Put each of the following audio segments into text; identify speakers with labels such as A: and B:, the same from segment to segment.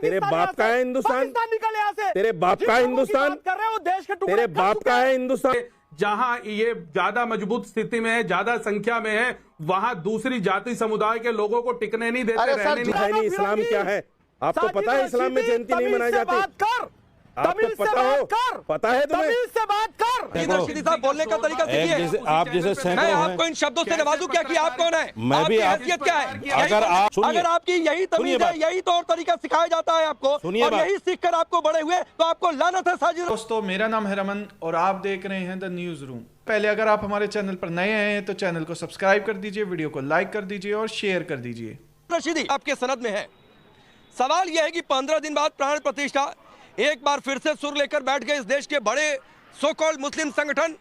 A: तेरे बाप का है हिंदुस्तान,
B: निकल यहाँ से।
A: तेरे बाप का है हिंदुस्तान
B: कर रहे हो, देश के टुकड़े
A: तेरे बाप का है हिंदुस्तान।
C: जहां ये ज्यादा मजबूत स्थिति में है, ज्यादा संख्या में है, वहां दूसरी जाति समुदाय के लोगों को टिकने नहीं देते, रहने नहीं।
A: इस्लाम क्या है आपको पता है? इस्लाम में जयंती नहीं मनाई जाती, आपको पता हो? पता है तुम्हें?
B: से बात कर।
D: रशीदी साहब बोलने का तरीका सीखिए।
A: आप जैसे
D: मैं आपको इन शब्दों से नवाजूं क्या कि आप कौन है,
A: मैं भी
D: हैसियत क्या है?
A: अगर
D: आपकी यही तमीज है, यही तौर तरीका सिखाया जाता है आपको, और यही सीखकर आपको बड़े हुए, तो आपको लानत है साजिद।
E: दोस्तों, मेरा नाम है रमन और आप देख रहे हैं द न्यूज रूम। पहले अगर आप हमारे चैनल पर नए आए हैं तो चैनल को सब्सक्राइब कर दीजिए, वीडियो को लाइक कर दीजिए और शेयर कर दीजिए।
D: रशीदी आपके सनद में है। सवाल यह है कि 15 दिन बाद प्राण प्रतिष्ठा एक बार फिर से सुर लेकर बैठ गए इस देश के बड़े सो कॉल्ड मुस्लिम संगठन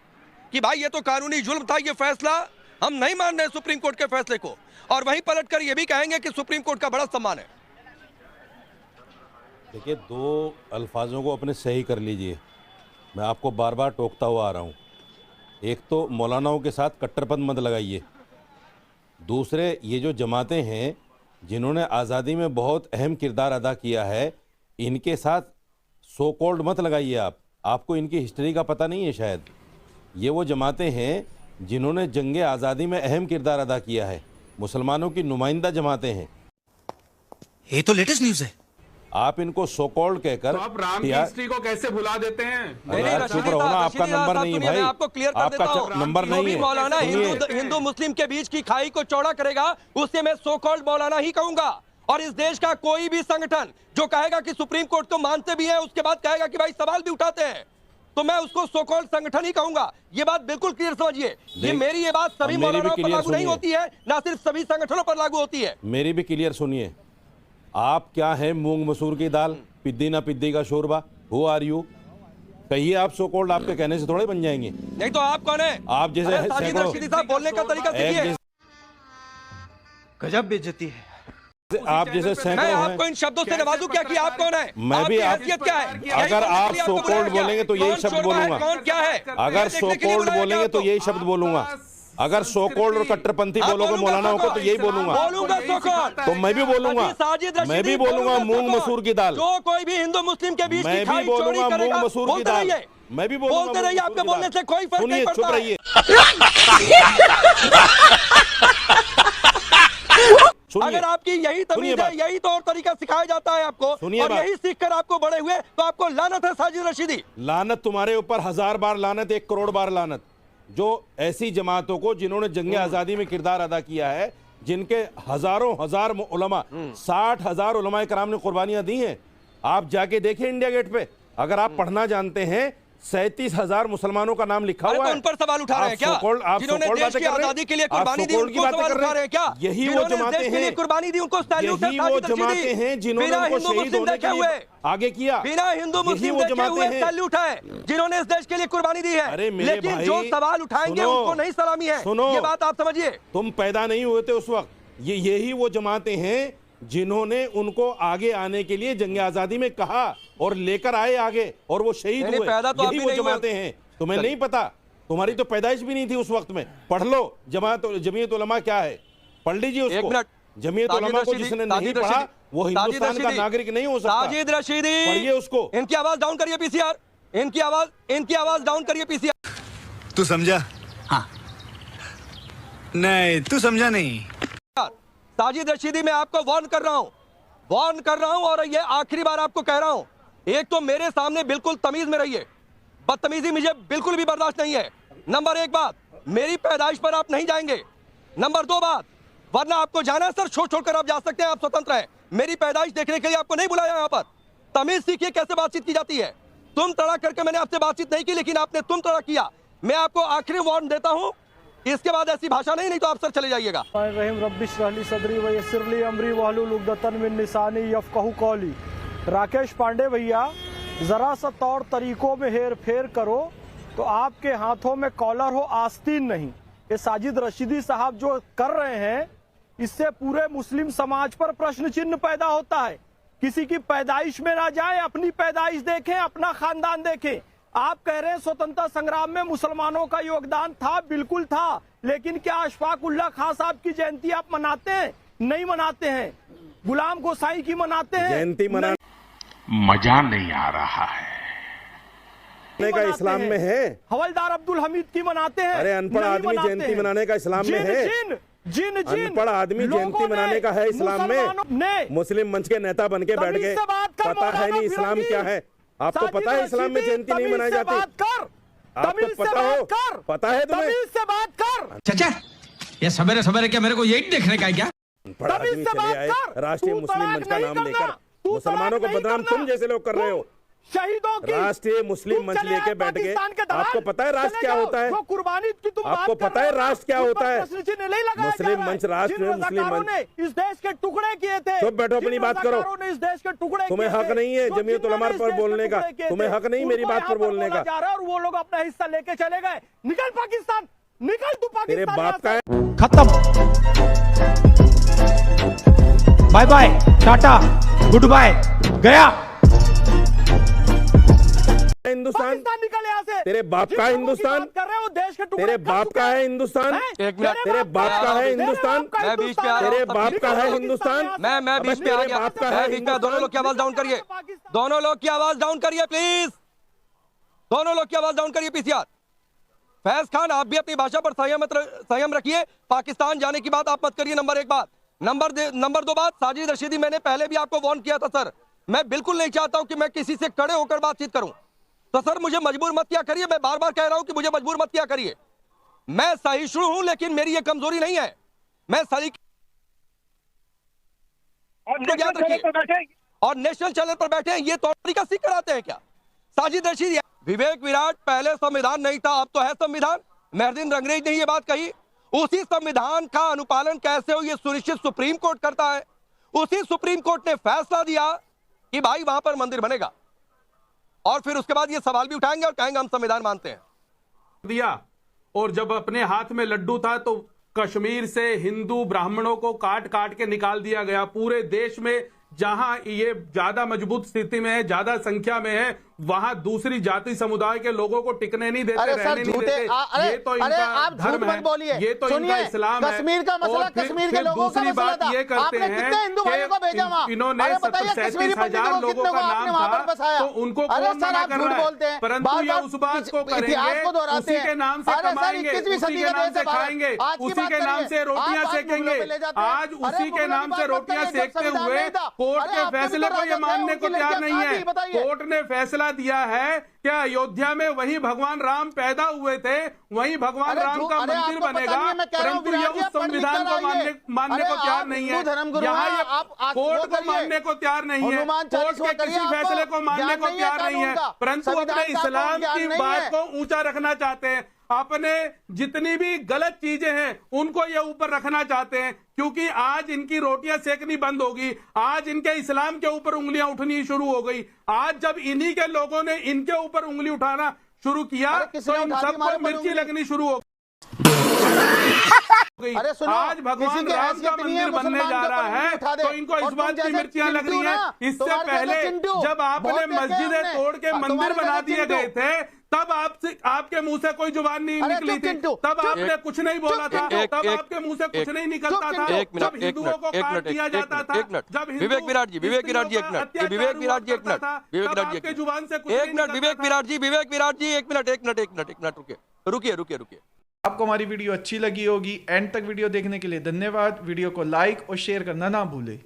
D: कि भाई ये तो कानूनी जुल्म था, ये फैसला हम नहीं मान रहे सुप्रीम कोर्ट के फैसले को, और वहीं पलटकर ये भी कहेंगे कि सुप्रीम कोर्ट का बड़ा सम्मान है।
A: देखिए, दो अल्फाजों को अपने सही कर लीजिए। मैं आपको बार बार टोकता हुआ आ रहा हूँ। एक तो मौलानाओं के साथ कट्टरपंथ मत लगाइए, दूसरे ये जो जमातें हैं जिन्होंने आज़ादी में बहुत अहम किरदार अदा किया है, इनके साथ सो कॉल्ड मत लगाइए। आपको इनकी हिस्ट्री का पता नहीं है शायद। ये वो जमातें हैं जिन्होंने जंगे आज़ादी में अहम किरदार अदा किया है, मुसलमानों की नुमाइंदा जमातें हैं।
F: ये तो लेटेस्ट न्यूज़ है।
A: आप इनको सो कॉल्ड कहकर
C: तो आप राम की हिस्ट्री को कैसे भुला देते हैं?
A: चुप रहो ना, आपका नंबर नहीं है भाई,
D: आपको क्लियर कर देता हूं,
A: नंबर नहीं है।
D: मौलाना हिंदू मुस्लिम के बीच की खाई को चौड़ा करेगा, उससे मैं सो कॉल्ड मौलाना ही कहूंगा। और इस देश का कोई भी संगठन जो कहेगा कि सुप्रीम कोर्ट को मानते भी हैं, उसके बाद कहेगा कि भाई सवाल भी उठाते हैं, तो मैं उसको सो कॉल्ड संगठन ही कहूंगा। ये बात बिल्कुल क्लियर समझिए। ये मेरी ये बात सभी मौलानाओं पर लागू नहीं होती है, ना सिर्फ सभी संगठनों पर लागू होती है।
A: मेरी भी क्लियर सुनिए। आप क्या है, मूंग मसूर की दाल, पिद्दी ना पिद्दी का शोरबा? Who are you? कहिए आप सो कॉल्ड, आपके कहने से थोड़े बन जाएंगे।
D: नहीं तो आप कौन है?
A: आप जैसे
D: रशीदी साहब बोलने का तरीका सीखिए।
F: गजब बेइज्जती है।
A: आप जैसे
D: मैं आपको इन शब्दों से नवाजूं क्या कि आप कौन है,
A: मैं भी
D: हैसियत क्या है?
A: अगर आप सो कॉल्ड बोलेंगे तो यही शब्द बोलूंगा।
D: कौन क्या है?
A: अगर सो कॉल्ड बोलेंगे तो यही शब्द बोलूंगा। अगर सो कॉल्ड और कट्टरपंथी बोलोगे मौलानाओं को तो यही बोलूंगा। तो मैं भी बोलूंगा, मैं भी बोलूंगा मूंग मसूर की दाल।
D: जो कोई भी हिंदू मुस्लिम के बीच
A: मैं भी बोलूंगा मूंग मसूर की दाल। मैं भी बोलूंगा,
D: बोलते रहिए, आपके बोलने से कोई फर्क नहीं पड़ता।
A: चुप रहिए।
D: अगर आपकी यही तमीज है, यही तौर तरीका सिखाया जाता है आपको, और यही सीखकर आपको बड़े हुए, तो आपको लानत है साजिद रशीदी।
A: लानत तुम्हारे ऊपर 1000 बार लानत, 1 करोड़ बार लानत। जो ऐसी जमातों को जिन्होंने जंगे आज़ादी में किरदार अदा किया है, जिनके हजारों हजार उलमा, 60,000 उलमा कराम ने कुर्बानियां दी हैं। आप जाके देखिए इंडिया गेट पे, अगर आप पढ़ना जानते हैं, 37,000 मुसलमानों का नाम लिखा हुआ है।
D: उन पर सवाल उठा रहे हैं क्या? जिन्होंने देश की आजादी के लिए कुर्बानी दी, उनको सवाल उठा रहे हैं क्या?
A: यही वो जमातें हैं,
D: कुर्बानी दी, उनको सैल्यूट है।
A: यही वो जमातें हैं जिन्होंने उनको शहीद होने के लिए आगे किया।
D: बिना हिंदू मुस्लिम देखे हुए सैल्यूट है जिन्होंने इस देश के लिए कुर्बानी दी है। लेकिन जो सवाल उठाएंगे उनको नहीं सलामी है। ये बात आप समझिए।
A: तुम पैदा नहीं हुए थे उस वक्त। यही वो जमातें हैं जिन्होंने उनको आगे आने के लिए जंग आजादी में कहा और लेकर आए आगे, और वो शहीद हुए। यही वो जमातें हैं। तुम्हें नहीं पता? तुम्हारी तो पैदाइश भी नहीं थी उस वक्त में। पढ़ लो जमीयत उलमा क्या है, पढ़ लीजिए उसको। जमीयत उलमा को जिसने नहीं पढ़ा वो हिंदुस्तान का नागरिक नहीं हो सकता।
D: साजिद रशीदी,
A: पढ़िए उसको।
D: इनकी आवाज डाउन करिए पीसीआर, इनकी आवाज डाउन करिए पीसीआर।
F: तू समझा? हाँ। नहीं, तू समझा नहीं।
D: साजिद रशीदी, मैं आपको वार्न कर रहा हूं, और ये आखिरी बार आपको कह रहा हूं। एक तो मेरे सामने बिल्कुल तमीज में रहिए, बदतमीजी मुझे बिल्कुल भी बर्दाश्त नहीं है। नंबर 1 बात, मेरी पैदाइश पर आप नहीं जाएंगे। नंबर 2 बात, वरना आपको जाना है सर, छोड़कर आप जा सकते हैं, आप स्वतंत्र हैं। मेरी पैदाइश देखने के लिए आपको नहीं बुलाया यहाँ पर। तमीज सीखिए कैसे बातचीत की जाती है। तुम तड़ा करके मैंने आपसे बातचीत नहीं की, लेकिन आपने तुम तड़ा किया। मैं आपको आखिरी वार्न देता हूँ, इसके बाद ऐसी भाषा नहीं तो आप सर चले जाइएगा।
B: राकेश पांडे भैया, जरा सा तौर तरीकों में हेर फेर करो तो आपके हाथों में कॉलर हो, आस्तीन नहीं। ये साजिद रशीदी साहब जो कर रहे हैं, इससे पूरे मुस्लिम समाज पर प्रश्न चिन्ह पैदा होता है। किसी की पैदाइश में ना जाए, अपनी पैदाइश देखें, अपना खानदान देखें। आप कह रहे हैं स्वतंत्रता संग्राम में मुसलमानों का योगदान था, बिल्कुल था, लेकिन क्या अशफाक उल्लाह खां साहब की जयंती आप मनाते हैं? नहीं मनाते हैं। गुलाम गोसाई की मनाते हैं?
A: जयंती मना
G: मजा नहीं आ रहा है।
B: का इस्लाम में है। हवलदार अब्दुल हमीद की मनाते हैं।
A: अरे अनपढ़ आदमी जयंती मनाने का इस्लाम में है। अनपढ़ आदमी जयंती मनाने का है इस्लाम में। मुस्लिम मंच के नेता बन के बैठ गए, पता है नहीं इस्लाम क्या है। आपको पता है इस्लाम में जयंती नहीं मनाई जाती? आपको पता हो? पता है तुम्हें?
B: से बात कर।
F: चाचा ये सवेरे सवेरे क्या मेरे को यही देखने का है क्या?
A: अनपढ़ आदमी चले आए राष्ट्रीय मुस्लिम मंच का नाम लेकर, मुसलमानों को बदनाम तुम जैसे लोग कर रहे हो।
B: शहीदों की
A: राष्ट्रीय मुस्लिम मंच लेके बैठ गए। आपको पता है राष्ट्र क्या होता है?
B: कुर्बानी की तुम
A: आपको पता है राष्ट्र क्या होता है?
B: मुस्लिम
A: मंच, राष्ट्रीय मुस्लिम मंच
B: इस देश के टुकड़े किए थे।
A: चुप बैठो, अपनी बात करो।
B: इस देश के टुकड़े
A: तुम्हें हक नहीं है जमीयत उलमा पर बोलने का। तुम्हें हक नहीं मेरी बात पर बोलने का।
B: और वो लोग अपना हिस्सा लेके चले गए। निकल पाकिस्तान, निकल तू पाकिस्तान।
A: तेरे बाप का है।
H: खत्म, bye bye, tata, good bye, गया
A: हिंदुस्तान।
B: निकल यहाँ से।
A: तेरे बाप का हिंदुस्तान
B: कर रहे हो, देश के टुकड़े
A: तेरे बाप का है हिंदुस्तान।
D: एक मिनट,
A: तेरे बाप का है हिंदुस्तान।
D: मैं बीच में आ रहा हूं।
A: तेरे बाप का है हिंदुस्तान।
D: मैं बीच में आ गया।
A: बाप का
D: मैं
A: है
D: बीच में। दोनों लोग की आवाज डाउन करिए, दोनों लोग की आवाज डाउन करिए प्लीज। दोनों लोग की आवाज डाउन करिए पीसीआर। फैज खान आप भी अपनी भाषा पर संयम रखिए। पाकिस्तान जाने की बात आप मत करिए, नंबर एक बात। नंबर दो बात, साजिद रशीदी मैंने पहले भी आपको वार्न किया था सर, मैं बिल्कुल नहीं चाहता हूं कि मैं किसी से खड़े होकर बातचीत करूं, तो सर मुझे मजबूर मत किया करिए। मैं बार बार कह रहा हूं कि मुझे मजबूर मत किया करिए। मैं सहिष्णु हूं लेकिन मेरी ये कमजोरी नहीं है। मैं सही याद रखिए। और नेशनल चैनल पर बैठे हैं, ये तो तरीका सीख कर आते हैं क्या? साजिद रशीदी, विवेक विराट पहले संविधान नहीं था, अब तो है संविधान। मेहरदीन रंगरेज ने ये बात कही। उसी संविधान का अनुपालन कैसे हो ये सुनिश्चित सुप्रीम कोर्ट करता है। उसी सुप्रीम कोर्ट ने फैसला दिया कि भाई वहां पर मंदिर बनेगा, और फिर उसके बाद ये सवाल भी उठाएंगे और कहेंगे हम संविधान मानते हैं।
C: दिया, और जब अपने हाथ में लड्डू था तो कश्मीर से हिंदू ब्राह्मणों को काट काट के निकाल दिया गया। पूरे देश में जहां ये ज्यादा मजबूत स्थिति में है, ज्यादा संख्या में है, वहां दूसरी जाति समुदाय के लोगों को टिकने नहीं देते, रहने नहीं देते। ये तो इनका धर्म है, ये तो इनका इस्लाम है।
I: कश्मीर का मसला कश्मीर के लोगों का
C: दूसरी बात ये करते हैं कि इन्होंने 37,000 लोगों का नाम था, तो उनको कौन मना कर रहा है? परंतु ये उस बात को करेंगे, उसी के नाम से कमाएंगे, उसी के नाम से खाएंगे, उसी के नाम से रोटियां सेकेंगे। आज उसी के नाम से रोटियां सेकते हुए कोर्ट के फैसले को ये मानने को तैयार नहीं है। कोर्ट ने फैसला दिया है कि अयोध्या में वही भगवान राम पैदा हुए थे, वही भगवान राम का मंदिर बनेगा, परंतु ये उस संविधान को मानने को तैयार नहीं है। यहाँ ये कोर्ट को मानने को तैयार नहीं है, कोर्ट के किसी फैसले को मानने को तैयार नहीं है, परंतु अपने इस्लाम की बात को ऊंचा रखना चाहते हैं। अपने जितनी भी गलत चीजें हैं उनको ये ऊपर रखना चाहते हैं, क्योंकि आज इनकी रोटियां सेकनी बंद होगी, आज इनके इस्लाम के ऊपर उंगलियां उठनी शुरू हो गई। आज जब इन्हीं के लोगों ने इनके ऊपर उंगली उठाना शुरू किया तो इन सबको मिर्ची लगनी शुरू हो गई। आज भगवान राम का मंदिर बनने जा रहा है तो इनको इस बात की मिर्चियां लग रही हैं। इससे पहले जब आपने मस्जिदें तोड़ के मंदिर बना दिए गए थे, तब आपके मुंह से कोई जुबान नहीं निकली थी, तब आपने कुछ नहीं बोला था, तब आपके मुंह से कुछ नहीं निकलता था। जब हिंदुओं को काट दिया जाता था, जब
D: विवेक विराट जी एक मिनट, विवेक विराट जी एक मिनट, विवेक विराट जी
C: आपके जुबान से कुछ
D: एक मिनट, विवेक विराट जी एक मिनट, रुकिए।
E: आपको हमारी वीडियो अच्छी लगी होगी, एंड तक वीडियो देखने के लिए धन्यवाद। वीडियो को लाइक और शेयर करना ना भूलें।